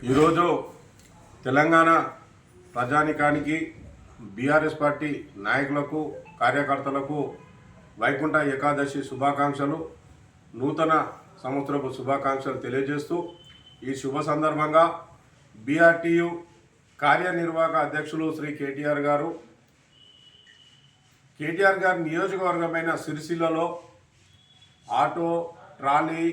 ఈరోజు తెలంగాణ ప్రజానికానికి BRS party నాయకులకు కార్యకర్తలకు వైకుంఠ ఏకాదశి శుభాకాంక్షలు, నూతన సంవత్సరపు శుభాకాంక్షలు తెలియజేస్తూ ఈ శుభ సందర్భంగా బీఆర్టీయు కార్యనిర్వాహక అధ్యక్షులు శ్రీ కేటీఆర్ గారి నియోజకవర్గమైన సిరిసిల్లలో ఆటో, ట్రాలీ,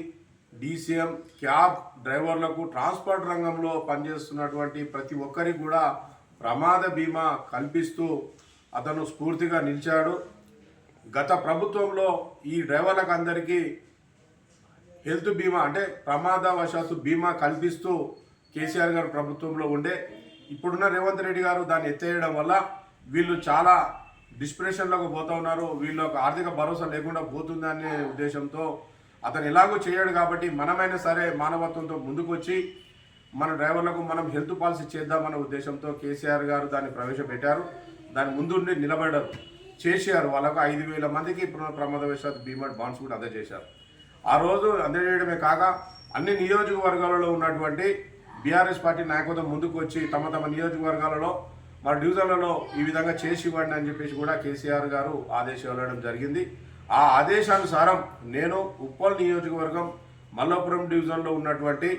డీసీఎం, క్యాబ్ డ్రైవర్లకు ట్రాన్స్పోర్ట్ రంగంలో పనిచేస్తున్నటువంటి ప్రతి ఒక్కరికి కూడా ప్రమాద బీమా కల్పిస్తూ అతను స్ఫూర్తిగా నిలిచాడు. గత ప్రభుత్వంలో ఈ డ్రైవర్లకు అందరికీ హెల్త్ బీమా అంటే ప్రమాదవశాత్తు బీమా కల్పిస్తూ కేసీఆర్ గారు ప్రభుత్వంలో ఉండే, ఇప్పుడున్న రేవంత్ రెడ్డి గారు దాన్ని ఎత్తేయడం వల్ల వీళ్ళు చాలా డిస్ప్రెషన్లోకి పోతూ ఉన్నారు. వీళ్ళకు ఆర్థిక భరోసా లేకుండా పోతుందనే ఉద్దేశంతో అతను ఎలాగో చేయడు కాబట్టి మనమైనా సరే మానవత్వంతో ముందుకు వచ్చి మన డ్రైవర్లకు మనం హెల్త్ పాలసీ చేద్దామనే ఉద్దేశంతో కేసీఆర్ గారు దాన్ని ప్రవేశపెట్టారు. దాని ముందుండి నిలబడ్డారు, చేశారు. వాళ్ళకు 5,000 మందికి ప్రమాదవశాత్తు బీమా బాండ్స్ కూడా అందజేశారు. ఆ రోజు అందజేయడమే కాక అన్ని నియోజకవర్గాలలో ఉన్నటువంటి బీఆర్ఎస్ పార్టీ నాయకత్వం ముందుకు వచ్చి తమ తమ నియోజకవర్గాలలో మన డివిజన్లలో ఈ విధంగా చేసి ఇవ్వండి అని చెప్పేసి కూడా కేసీఆర్ గారు ఆదేశాలు ఇవ్వడం జరిగింది. ఆ ఆదేశానుసారం నేను ఉప్పల్ నియోజకవర్గం మల్లాపురం డివిజన్లో ఉన్నటువంటి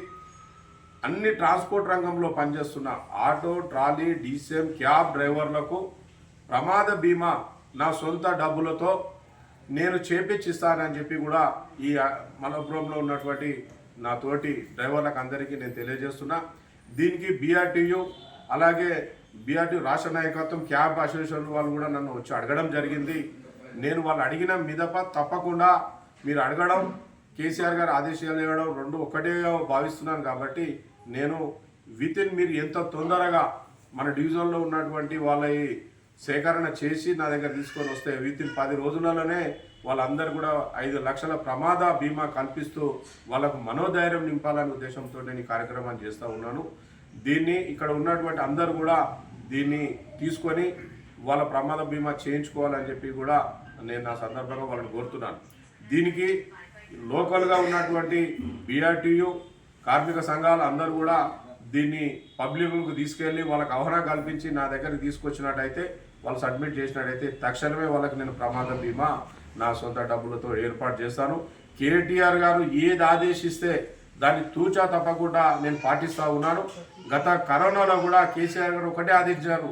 అన్ని ట్రాన్స్పోర్ట్ రంగంలో పనిచేస్తున్న ఆటో, ట్రాలీ, డీసీఎం, క్యాబ్ డ్రైవర్లకు ప్రమాద బీమా నా సొంత డబ్బులతో నేను చేపించిస్తానని చెప్పి కూడా ఈ మల్లాపురంలో ఉన్నటువంటి నా తోటి డ్రైవర్లకు అందరికీ నేను తెలియజేస్తున్నా. దీనికి బీఆర్టీయు అలాగే బీఆర్టీయు రాష్ట్ర నాయకత్వం, క్యాబ్ అసోసియేషన్ వాళ్ళు కూడా నన్ను వచ్చి అడగడం జరిగింది. నేను వాళ్ళు అడిగిన మీదప తప్పకుండా మీరు అడగడం, కేసీఆర్ గారు ఆదేశాలు ఇవ్వడం రెండు ఒకటే భావిస్తున్నాను. కాబట్టి నేను మీరు ఎంత తొందరగా మన డివిజన్లో ఉన్నటువంటి వాళ్ళ సేకరణ చేసి నా దగ్గర తీసుకొని వస్తే 10 రోజులలోనే వాళ్ళందరూ కూడా 5 లక్షల ప్రమాద బీమా కల్పిస్తూ వాళ్ళకు మనోధైర్యం నింపాలనే ఉద్దేశంతో నేను ఈ కార్యక్రమాన్ని చేస్తూ ఉన్నాను. దీన్ని ఇక్కడ ఉన్నటువంటి అందరూ కూడా దీన్ని తీసుకొని వాళ్ళ ప్రమాద బీమా చేయించుకోవాలని చెప్పి కూడా నేను నా సందర్భంగా వాళ్ళని కోరుతున్నాను. దీనికి లోకల్గా ఉన్నటువంటి బీఆర్టీయు కార్మిక సంఘాలు అందరూ కూడా దీన్ని పబ్లిక్కు తీసుకెళ్ళి వాళ్ళకి అవగాహన కల్పించి నా దగ్గరికి తీసుకొచ్చినట్టయితే, వాళ్ళు సబ్మిట్ చేసినట్టయితే తక్షణమే వాళ్ళకి నేను ప్రమాద బీమా నా సొంత డబ్బులతో ఏర్పాటు చేస్తాను. కేటీఆర్ గారు ఏది ఆదేశిస్తే దాన్ని తూచా తప్పకుండా నేను పాటిస్తూ ఉన్నాను. గత కరోనాలో కూడా కేసీఆర్ గారు ఒకటే ఆదేశించారు,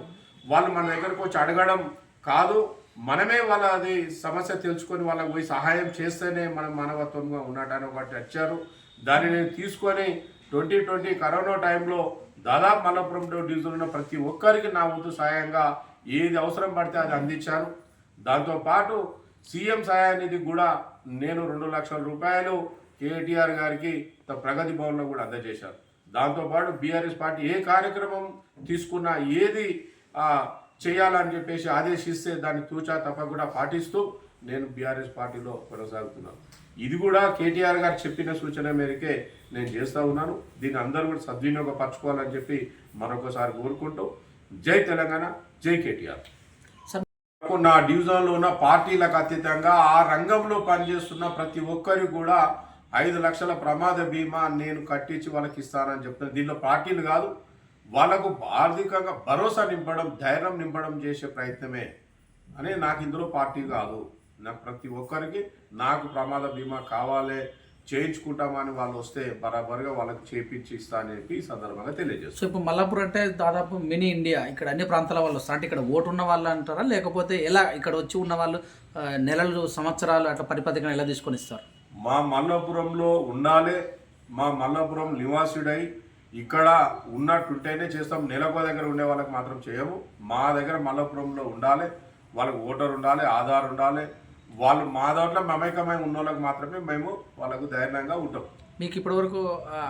వాళ్ళు మన దగ్గరకు వచ్చి అడగడం కాదు, మనమే వాళ్ళ అది సమస్య తెలుసుకొని వాళ్ళకి పోయి సహాయం చేస్తేనే మనం మానవత్వంగా ఉన్నట్టని ఒకటి వచ్చారు. దాన్ని నేను తీసుకొని 2020 కరోనా టైంలో దాదాపు మల్లాపురం డివిజన్ ఉన్న ప్రతి ఒక్కరికి నా వంతు సహాయంగా ఏది అవసరం పడితే అది అందించాను. దాంతోపాటు సీఎం సహాయానిధి కూడా నేను 2 లక్షల రూపాయలు కేటీఆర్ గారికి ప్రగతి భవన్లో కూడా అందజేశాను. దాంతోపాటు బీఆర్ఎస్ పార్టీ ఏ కార్యక్రమం తీసుకున్నా ఏది చేయాలని చెప్పేసి ఆదేశిస్తే దాన్ని తూచా తప్పకుండా పాటిస్తూ నేను బీఆర్ఎస్ పార్టీలో కొనసాగుతున్నాను. ఇది కూడా కేటీఆర్ గారు చెప్పిన సూచన మేరకే నేను చేస్తూ ఉన్నాను. దీన్ని అందరూ కూడా సద్వినియోగపరచుకోవాలని చెప్పి మరొకసారి కోరుకుంటూ జై తెలంగాణ, జై కేటీఆర్. నా డివిజన్లో ఉన్న పార్టీలకు అతీతంగా ఆ రంగంలో పనిచేస్తున్న ప్రతి ఒక్కరికి కూడా 5 లక్షల ప్రమాద బీమా నేను కట్టించి వాళ్ళకి ఇస్తానని చెప్తున్నాను. దీనిలో పార్టీలు కాదు, వాళ్ళకు ఆర్థికంగా భరోసా నింపడం, ధైర్యం నింపడం చేసే ప్రయత్నమే అని. నాకు ఇందులో పార్టీ కాదు, నాకు ప్రతి ఒక్కరికి నాకు ప్రమాద బీమా కావాలి, చేయించుకుంటామని వాళ్ళు వస్తే బరాబరుగా వాళ్ళకి చేయించి ఇస్తా అని చెప్పి ఈ సందర్భంగా తెలియజేస్తాను. సో ఇప్పుడు మల్లాపూర్ అంటే దాదాపు మినీ ఇండియా, ఇక్కడ అన్ని ప్రాంతాల వాళ్ళు వస్తారు. అంటే ఇక్కడ ఓటు ఉన్న వాళ్ళు అంటారా, లేకపోతే ఎలా ఇక్కడ వచ్చి ఉన్న వాళ్ళు నెలలు, సంవత్సరాలు అట్లా పరిపథకం ఎలా తీసుకొని ఇస్తారు? మా మల్లాపురంలో ఉండాలి, మా మల్లాపురం నివాసుడై ఇక్కడ ఉన్నట్టుంటేనే చేస్తాం. నెలకు దగ్గర ఉండే వాళ్ళకి మాత్రం చేయము. మా దగ్గర మల్లాపురంలో ఉండాలి, వాళ్ళకి ఓటర్ ఉండాలి, ఆధార్ ఉండాలి. వాళ్ళు మా దాంట్లో మమేకమై ఉన్న వాళ్ళకి మాత్రమే మేము వాళ్ళకు ధైర్యంగా ఉంటాం. మీకు ఇప్పటివరకు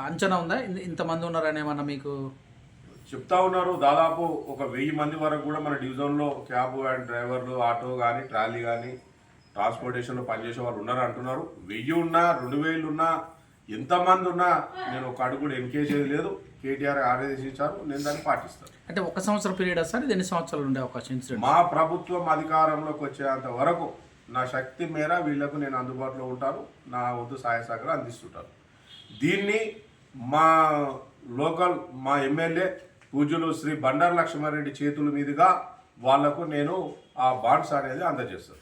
అంచనా ఉందా ఇంతమంది ఉన్నారని ఏమన్నా మీకు చెప్తా ఉన్నారు? దాదాపు ఒక 1000 మంది వరకు కూడా మన డివిజన్లో క్యాబ్ అండ్ డ్రైవర్లు, ఆటో కానీ ట్రాలీ కానీ ట్రాన్స్పోర్టేషన్లో పనిచేసే వాళ్ళు ఉన్నారు అంటున్నారు. 1000 ఉన్నా 2000 ఉన్నా ఎంతమంది ఉన్నా నేను ఒక అడుగు కూడా ఎన్కేసేది లేదు. కేటీఆర్ ఆదేశించారు, నేను దాన్ని పాటిస్తాను. అంటే 1 సంవత్సరం పీరియడ్ సార్, ఇది ఎన్ని సంవత్సరాలు ఉండే అవకాశం? మా ప్రభుత్వం అధికారంలోకి వచ్చేంత వరకు నా శక్తి మేర వీళ్లకు నేను అందుబాటులో ఉంటాను, నా వంతు సహాయ సహకారం అందిస్తుంటాను. దీన్ని మా లోకల్ మా ఎమ్మెల్యే పూజ్యులు శ్రీ బండారు లక్ష్మారెడ్డి చేతుల మీదుగా వాళ్లకు నేను ఆ బాండ్స్ అనేది అందజేస్తాను.